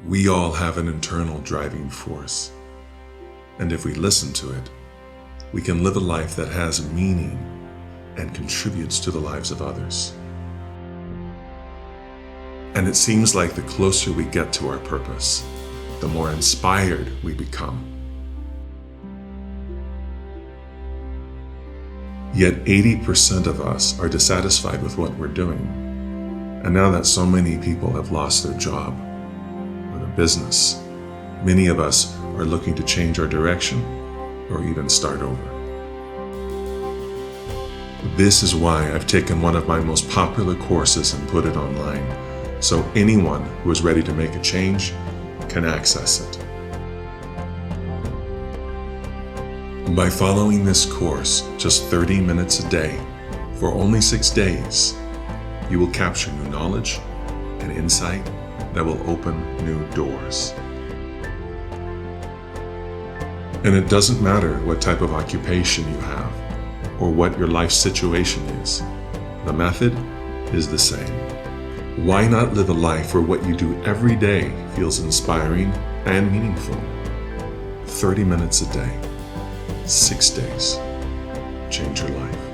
We all have an internal driving force, and if we listen to it, we can live a life that has meaning and contributes to the lives of others. And it seems like the closer we get to our purpose, the more inspired we become. Yet 80% of us are dissatisfied with what we're doing. And now that so many people have lost their job or their business, many of us are looking to change our direction or even start over. This is why I've taken one of my most popular courses and put it online, so anyone who is ready to make a change can access it. By following this course just 30 minutes a day for only 6 days, you will capture new knowledge and insight that will open new doors. And it doesn't matter what type of occupation you have or what your life situation is. The method is the same. Why not live a life where what you do every day feels inspiring and meaningful? 30 minutes a day, 6 days. Change your life.